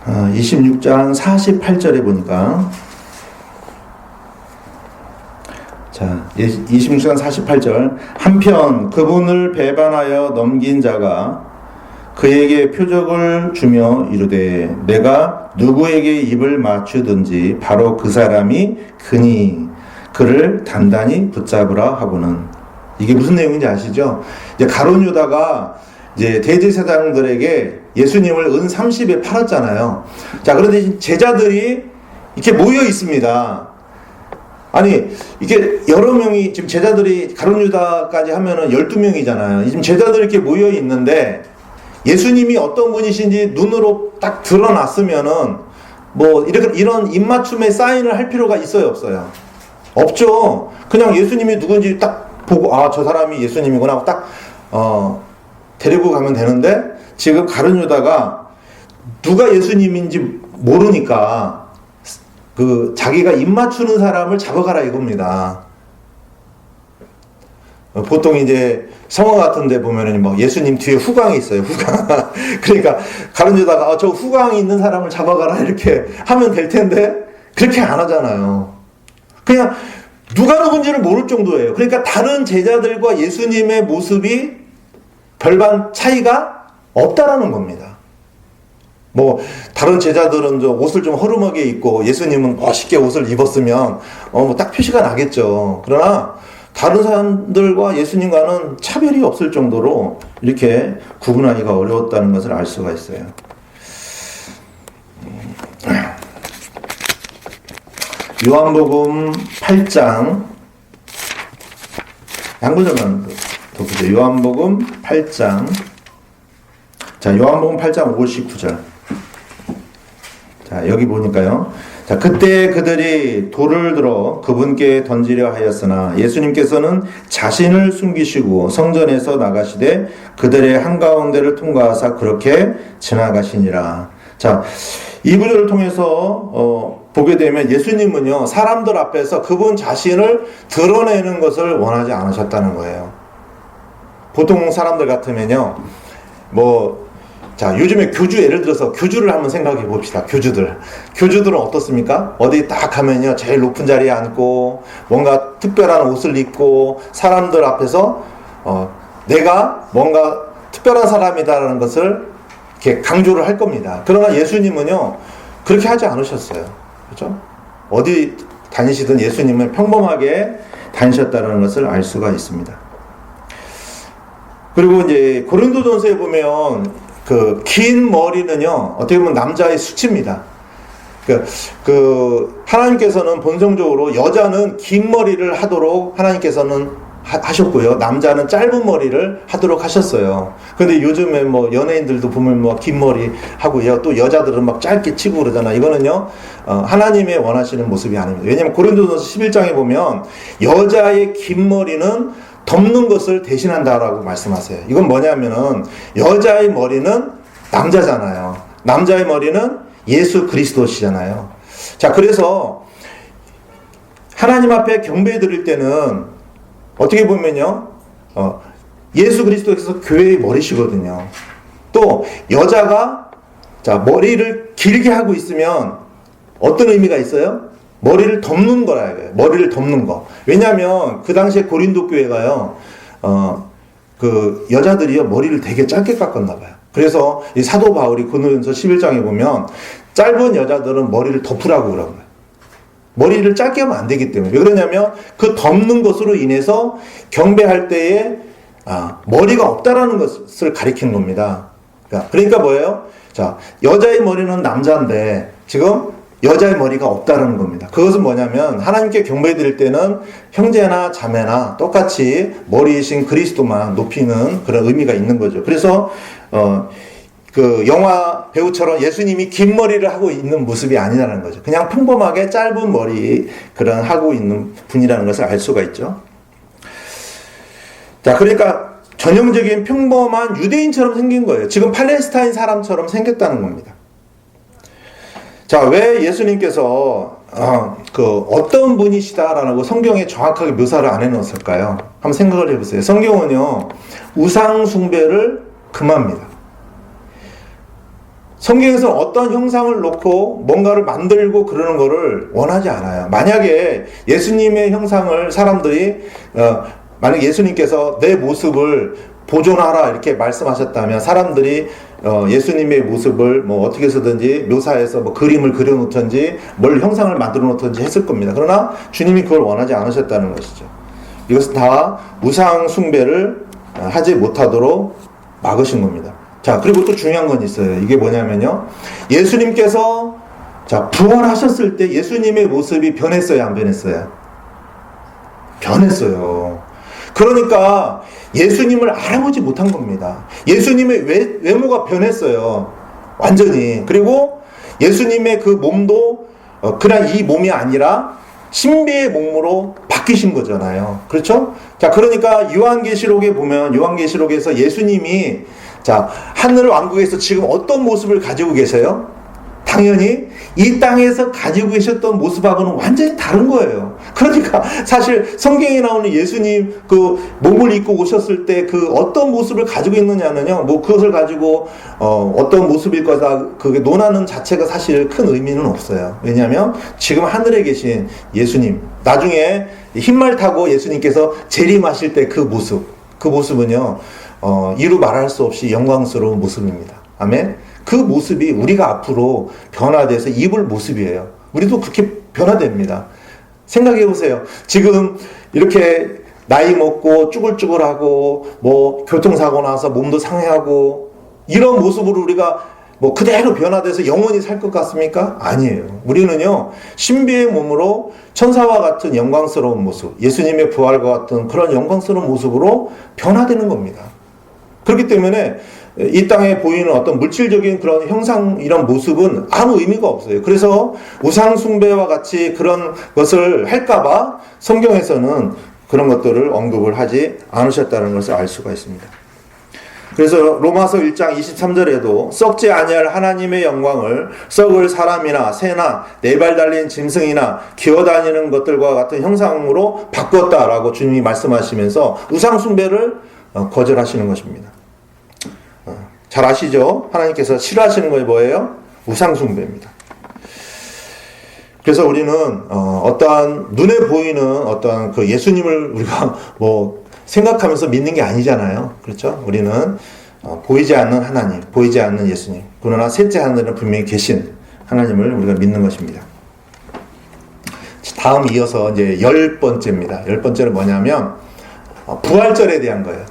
S1: 26장 48절에 보니까 자, 26장 48절 한편 그분을 배반하여 넘긴 자가 그에게 표적을 주며 이르되 내가 누구에게 입을 맞추든지 바로 그 사람이 그니 그를 단단히 붙잡으라 하고는 이게 무슨 내용인지 아시죠? 이제 가룟 유다가 이제 대제사장들에게 예수님을 은 30에 팔았잖아요. 자, 그런데 제자들이 이렇게 모여 있습니다. 아니, 이게 여러 명이 지금 제자들이 가룟 유다까지 하면은 12명이잖아요. 지금 제자들이 이렇게 모여 있는데 예수님이 어떤 분이신지 눈으로 딱 드러났으면은 뭐 이런 입맞춤의 사인을 할 필요가 있어요, 없어요? 없죠. 그냥 예수님이 누군지 딱 보고 아, 저 사람이 예수님이구나 하고 딱 데리고 가면 되는데 지금 가룟 유다가 누가 예수님인지 모르니까 그 자기가 입맞추는 사람을 잡아가라 이겁니다. 보통 이제 성화 같은 데 보면은 뭐 예수님 뒤에 후광이 있어요. 후광. 그러니까 가룟 유다가 저 후광이 있는 사람을 잡아가라 이렇게 하면 될 텐데 그렇게 안 하잖아요. 그냥 누가 누군지를 모를 정도예요. 그러니까 다른 제자들과 예수님의 모습이 별반 차이가 없다라는 겁니다. 뭐 다른 제자들은 저 옷을 좀 허름하게 입고 예수님은 멋있게 옷을 입었으면 뭐 딱 표시가 나겠죠. 그러나 다른 사람들과 예수님과는 차별이 없을 정도로 이렇게 구분하기가 어려웠다는 것을 알 수가 있어요. 요한복음 8장 한 구절만 더 보세요. 요한복음 8장 자, 요한복음 8장 59절 자, 여기 보니까요. 자, 그때 그들이 돌을 들어 그분께 던지려 하였으나 예수님께서는 자신을 숨기시고 성전에서 나가시되 그들의 한가운데를 통과하사 그렇게 지나가시니라. 자, 이 구절을 통해서 보게 되면 예수님은요 사람들 앞에서 그분 자신을 드러내는 것을 원하지 않으셨다는 거예요. 보통 사람들 같으면요 자, 요즘에 예를 들어서 교주를 한번 생각해 봅시다. 교주들은 어떻습니까? 어디 딱 가면요 제일 높은 자리에 앉고 뭔가 특별한 옷을 입고 사람들 앞에서 내가 뭔가 특별한 사람이다라는 것을 이렇게 강조를 할 겁니다. 그러나 예수님은요 그렇게 하지 않으셨어요. 그렇죠? 어디 다니시던 예수님은 평범하게 다니셨다는 것을 알 수가 있습니다. 그리고 이제 고린도전서에 보면 그 긴 머리는요, 어떻게 보면 남자의 수치입니다. 하나님께서는 본성적으로 여자는 긴 머리를 하도록 하나님께서는 하셨고요. 남자는 짧은 머리를 하도록 하셨어요. 근데 요즘에 뭐 연예인들도 보면 뭐 긴 머리 하고요. 또 여자들은 막 짧게 치고 그러잖아. 이거는요, 하나님의 원하시는 모습이 아닙니다. 왜냐하면 고린도전서 11장에 보면 여자의 긴 머리는 덮는 것을 대신한다라고 말씀하세요. 이건 뭐냐면은 여자의 머리는 남자잖아요. 남자의 머리는 예수 그리스도시잖아요. 자, 그래서 하나님 앞에 경배 드릴 때는 어떻게 보면요, 예수 그리스도께서 교회의 머리시거든요. 또 여자가 자 머리를 길게 하고 있으면 어떤 의미가 있어요? 머리를 덮는 거라 해요. 머리를 덮는 거. 왜냐하면 그 당시에 고린도 교회가요, 그 여자들이요 머리를 되게 짧게 깎았나 봐요. 그래서 이 사도 바울이 고린도전서 11장에 보면 짧은 여자들은 머리를 덮으라고 그런 거예요. 머리를 짧게 하면 안 되기 때문에. 왜 그러냐면 그 덮는 것으로 인해서 경배할 때에 머리가 없다라는 것을 가리키는 겁니다. 그러니까 뭐예요? 자, 여자의 머리는 남자인데 지금 여자의 머리가 없다라는 겁니다. 그것은 뭐냐면 하나님께 경배 드릴 때는 형제나 자매나 똑같이 머리이신 그리스도만 높이는 그런 의미가 있는 거죠. 그래서 그 영화 배우처럼 예수님이 긴 머리를 하고 있는 모습이 아니라는 거죠. 그냥 평범하게 짧은 머리 그런 하고 있는 분이라는 것을 알 수가 있죠. 자, 그러니까 전형적인 평범한 유대인처럼 생긴 거예요. 지금 팔레스타인 사람처럼 생겼다는 겁니다. 자, 왜 예수님께서 어떤 분이시다라고 성경에 정확하게 묘사를 안 해놓았을까요? 한번 생각을 해보세요. 성경은요, 우상 숭배를 금합니다. 성경에서 어떤 형상을 놓고 뭔가를 만들고 그러는 거를 원하지 않아요. 만약에 예수님의 형상을 사람들이 만약 예수님께서 내 모습을 보존하라 이렇게 말씀하셨다면 사람들이 예수님의 모습을 뭐 어떻게 해서든지 묘사해서 뭐 그림을 그려놓든지 뭘 형상을 만들어 놓든지 했을 겁니다. 그러나 주님이 그걸 원하지 않으셨다는 것이죠. 이것은 다 우상 숭배를 하지 못하도록 막으신 겁니다. 자, 그리고 또 중요한 건 있어요. 이게 뭐냐면요, 예수님께서 자 부활하셨을 때 예수님의 모습이 변했어요, 안 변했어요? 변했어요. 그러니까 예수님을 알아보지 못한 겁니다. 예수님의 외모가 변했어요, 완전히. 그리고 예수님의 그 몸도 그냥 이 몸이 아니라 신비의 몸으로 바뀌신 거잖아요. 그렇죠? 자, 그러니까 요한계시록에 보면 요한계시록에서 예수님이 자, 하늘 왕국에서 지금 어떤 모습을 가지고 계세요? 당연히 이 땅에서 가지고 계셨던 모습하고는 완전히 다른 거예요. 그러니까 사실 성경에 나오는 예수님 그 몸을 입고 오셨을 때 그 어떤 모습을 가지고 있느냐는요, 뭐 그것을 가지고 어떤 모습일 거다 그게 논하는 자체가 사실 큰 의미는 없어요. 왜냐하면 지금 하늘에 계신 예수님, 나중에 흰말 타고 예수님께서 재림하실 때 그 모습은요, 이루 말할 수 없이 영광스러운 모습입니다. 아멘. 그 모습이 우리가 앞으로 변화돼서 입을 모습이에요. 우리도 그렇게 변화됩니다. 생각해 보세요. 지금 이렇게 나이 먹고 쭈글쭈글하고 뭐 교통사고 나서 몸도 상해하고 이런 모습으로 우리가 뭐 그대로 변화돼서 영원히 살 것 같습니까? 아니에요. 우리는요, 신비의 몸으로 천사와 같은 영광스러운 모습, 예수님의 부활과 같은 그런 영광스러운 모습으로 변화되는 겁니다. 그렇기 때문에 이 땅에 보이는 어떤 물질적인 그런 형상, 이런 모습은 아무 의미가 없어요. 그래서 우상 숭배와 같이 그런 것을 할까봐 성경에서는 그런 것들을 언급을 하지 않으셨다는 것을 알 수가 있습니다. 그래서 로마서 1장 23절에도 썩지 아니할 하나님의 영광을 썩을 사람이나 새나 네 발 달린 짐승이나 기어다니는 것들과 같은 형상으로 바꿨다라고 주님이 말씀하시면서 우상 숭배를 거절하시는 것입니다. 잘 아시죠? 하나님께서 싫어하시는 게 뭐예요? 우상 숭배입니다. 그래서 우리는 어떠한 눈에 보이는 어떠한 그 예수님을 우리가 뭐 생각하면서 믿는 게 아니잖아요. 그렇죠? 우리는 보이지 않는 하나님, 보이지 않는 예수님, 그러나 셋째 하늘은 분명히 계신 하나님을 우리가 믿는 것입니다. 다음 이어서 이제 10번째입니다. 10번째는 뭐냐면 부활절에 대한 거예요.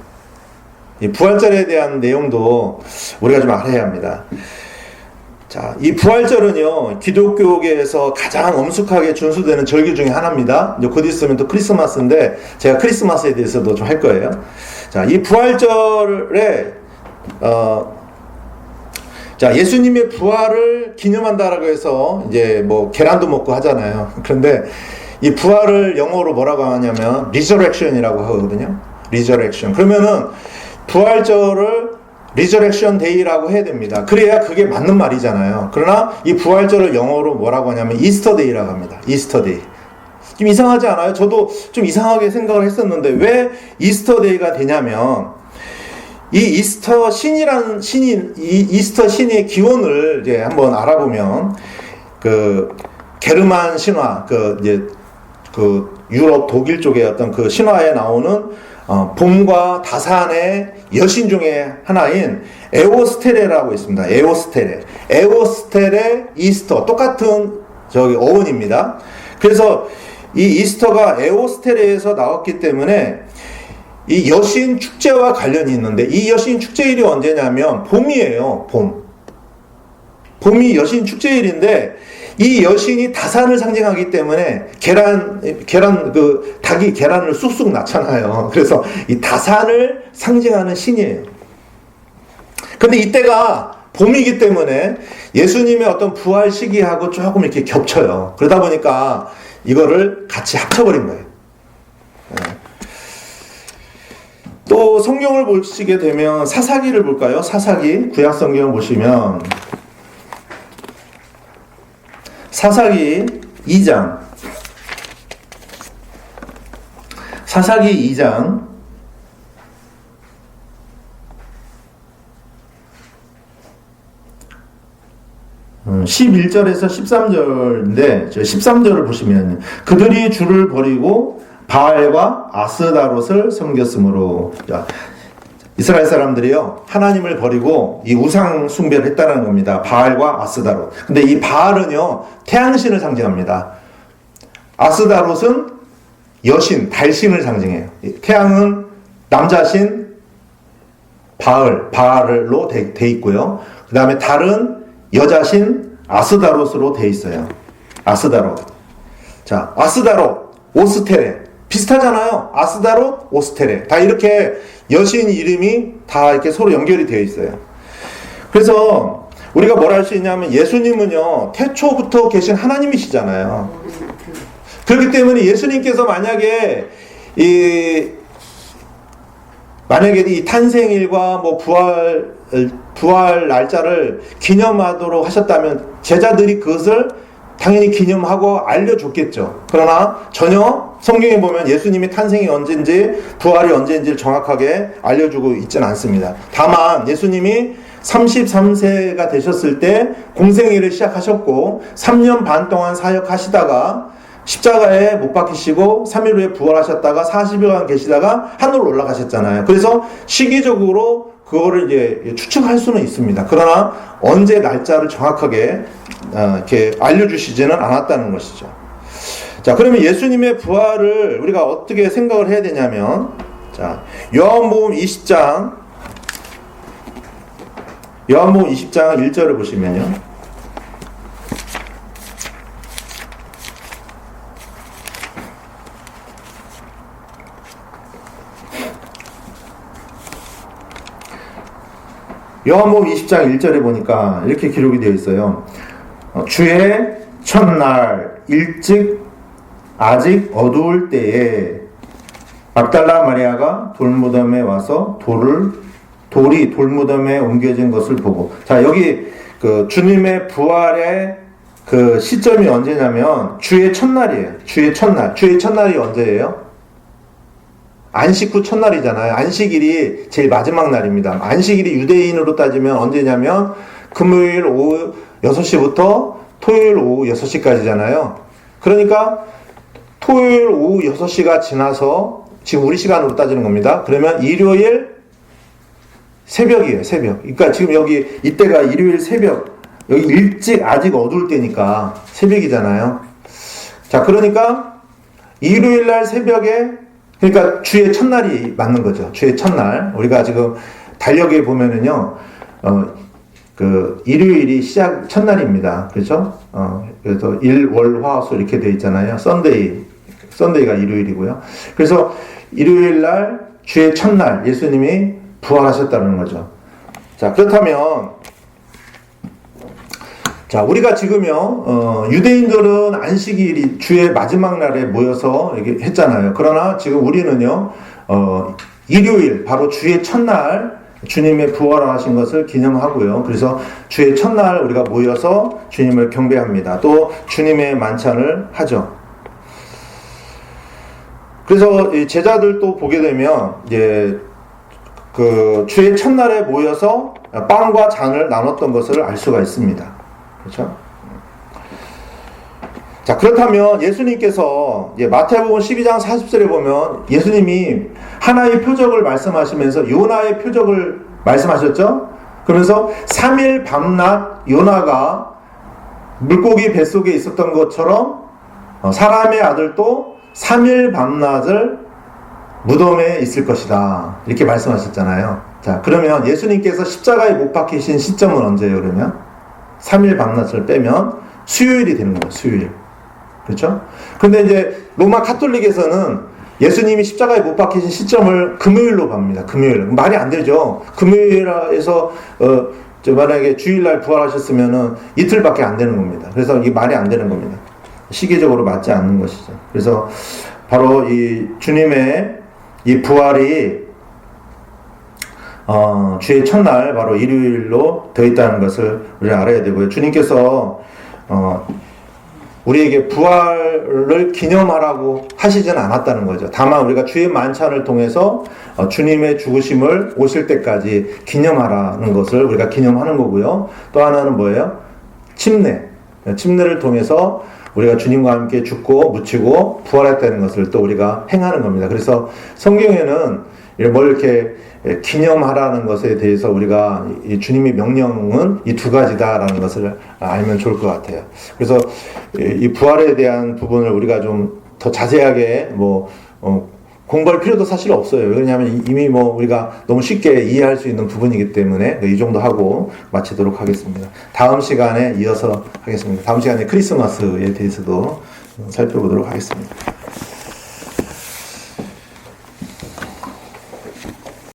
S1: 이 부활절에 대한 내용도 우리가 좀 알아야 합니다. 자, 이 부활절은요, 기독교계에서 가장 엄숙하게 준수되는 절기 중에 하나입니다. 이제 곧 있으면 또 크리스마스인데, 제가 크리스마스에 대해서도 좀 할 거예요. 자, 이 부활절에, 자, 예수님의 부활을 기념한다라고 해서, 이제 뭐, 계란도 먹고 하잖아요. 그런데 이 부활을 영어로 뭐라고 하냐면, resurrection이라고 하거든요. resurrection. 그러면은, 부활절을 리저렉션 데이라고 해야 됩니다. 그래야 그게 맞는 말이잖아요. 그러나 이 부활절을 영어로 뭐라고 하냐면 이스터 데이라고 합니다. 이스터 데이. 좀 이상하지 않아요? 저도 좀 이상하게 생각을 했었는데 왜 이스터 데이가 되냐면 이 이스터 신이라는 이스터 신의 기원을 이제 한번 알아보면 그 게르만 신화 그 유럽 독일 쪽의 어떤 그 신화에 나오는 봄과 다산의 여신 중에 하나인 에오스테레라고 있습니다. 에오스테레 이스터 똑같은 어원입니다. 그래서 이 이스터가 에오스테레에서 나왔기 때문에 이 여신 축제와 관련이 있는데 이 여신 축제일이 언제냐면 봄이에요. 봄이 여신 축제일인데 이 여신이 다산을 상징하기 때문에 닭이 계란을 쑥쑥 낳잖아요. 그래서 이 다산을 상징하는 신이에요. 근데 이때가 봄이기 때문에 예수님의 어떤 부활 시기하고 조금 이렇게 겹쳐요. 그러다 보니까 이거를 같이 합쳐버린 거예요. 또 성경을 보시게 되면 사사기를 볼까요? 사사기, 구약 성경을 보시면 사사기 2장 11절에서 13절인데 13절을 보시면 그들이 주를 버리고 바알과 아스다롯을 섬겼으므로 이스라엘 사람들이요 하나님을 버리고 이 우상 숭배를 했다는 겁니다. 바알과 아스다롯. 근데 이 바알은요 태양신을 상징합니다. 아스다롯은 여신, 달신을 상징해요. 태양은 남자신 바알로 돼 있고요. 그 다음에 달은 여자신 아스다롯으로 돼 있어요. 아스다롯. 자, 아스다롯, 오스테레. 비슷하잖아요. 아스다롯, 오스테레. 다 이렇게 여신 이름이 다 이렇게 서로 연결이 되어 있어요. 그래서 우리가 뭘 할 수 있냐면 예수님은요, 태초부터 계신 하나님이시잖아요. 그렇기 때문에 예수님께서 만약에 이 탄생일과 뭐 부활 날짜를 기념하도록 하셨다면 제자들이 그것을 당연히 기념하고 알려줬겠죠. 그러나 전혀 성경에 보면 예수님의 탄생이 언제인지 부활이 언제인지를 정확하게 알려주고 있지는 않습니다. 다만 예수님이 33세가 되셨을 때 공생애를 시작하셨고 3년 반 동안 사역하시다가 십자가에 못 박히시고 3일 후에 부활하셨다가 40여간 계시다가 하늘로 올라가셨잖아요. 그래서 시기적으로 그거를 이제 추측할 수는 있습니다. 그러나 언제 날짜를 정확하게 이렇게 알려주시지는 않았다는 것이죠. 자, 그러면 예수님의 부활을 우리가 어떻게 생각을 해야 되냐면, 자, 요한복음 20장 1절을 보시면요. 요한복음 20장 1절에 보니까 이렇게 기록이 되어 있어요. 주의 첫날 일찍 아직 어두울 때에 막달라 마리아가 돌무덤에 와서 돌이 돌무덤에 옮겨진 것을 보고, 자, 여기 그 주님의 부활의 그 시점이 언제냐면 주의 첫날이에요. 주의 첫날이 언제예요? 안식 후 첫날이잖아요. 안식일이 제일 마지막 날입니다. 안식일이 유대인으로 따지면 언제냐면 금요일 오후 6시부터 토요일 오후 6시까지잖아요. 그러니까 토요일 오후 6시가 지나서 지금 우리 시간으로 따지는 겁니다. 그러면 일요일 새벽이에요. 새벽. 그러니까 지금 여기 이때가 일요일 새벽. 여기 일찍 아직 어두울 때니까 새벽이잖아요. 자, 그러니까 일요일 날 새벽에, 그러니까 주의 첫날이 맞는 거죠. 주의 첫날. 우리가 지금 달력에 보면은요, 일요일이 시작 첫날입니다. 그렇죠? 그래서 일, 월, 화, 수 이렇게 돼 있잖아요. 썬데이가 일요일이고요. 그래서 일요일 날 주의 첫날 예수님이 부활하셨다는 거죠. 자, 그렇다면 자, 우리가 지금요, 유대인들은 안식일이 주의 마지막 날에 모여서 이렇게 했잖아요. 그러나 지금 우리는요, 일요일, 바로 주의 첫날, 주님의 부활하신 것을 기념하고요. 그래서 주의 첫날 우리가 모여서 주님을 경배합니다. 또 주님의 만찬을 하죠. 그래서 제자들도 보게 되면, 이제, 주의 첫날에 모여서 빵과 잔을 나눴던 것을 알 수가 있습니다. 그렇죠? 자, 그렇다면 예수님께서 마태복음 12장 40절에 보면 예수님이 하나의 표적을 말씀하시면서 요나의 표적을 말씀하셨죠? 그러면서 3일 밤낮 요나가 물고기 뱃속에 있었던 것처럼 사람의 아들도 3일 밤낮을 무덤에 있을 것이다. 이렇게 말씀하셨잖아요. 자, 그러면 예수님께서 십자가에 못 박히신 시점은 언제예요, 그러면? 3일 밤낮을 빼면 수요일이 되는 거예요, 수요일. 그렇죠? 근데 이제 로마 카톨릭에서는 예수님이 십자가에 못 박히신 시점을 금요일로 봅니다. 금요일. 말이 안 되죠. 금요일에서, 만약에 주일날 부활하셨으면은 이틀밖에 안 되는 겁니다. 그래서 이게 말이 안 되는 겁니다. 시계적으로 맞지 않는 것이죠. 그래서 바로 이 주님의 이 부활이 주의 첫날 바로 일요일로 되어 있다는 것을 우리가 알아야 되고요. 주님께서 우리에게 부활을 기념하라고 하시진 않았다는 거죠. 다만 우리가 주의 만찬을 통해서 주님의 죽으심을 오실 때까지 기념하라는 것을 우리가 기념하는 거고요. 또 하나는 뭐예요? 침례를 통해서 우리가 주님과 함께 죽고 묻히고 부활했다는 것을 또 우리가 행하는 겁니다. 그래서 성경에는 뭘 이렇게 기념하라는 것에 대해서 우리가 주님의 명령은 이 두 가지다라는 것을 알면 좋을 것 같아요. 그래서 이 부활에 대한 부분을 우리가 좀 더 자세하게 공부할 필요도 사실 없어요. 왜냐하면 이미 우리가 너무 쉽게 이해할 수 있는 부분이기 때문에 이 정도 하고 마치도록 하겠습니다. 다음 시간에 이어서 하겠습니다. 다음 시간에 크리스마스에 대해서도 살펴보도록 하겠습니다.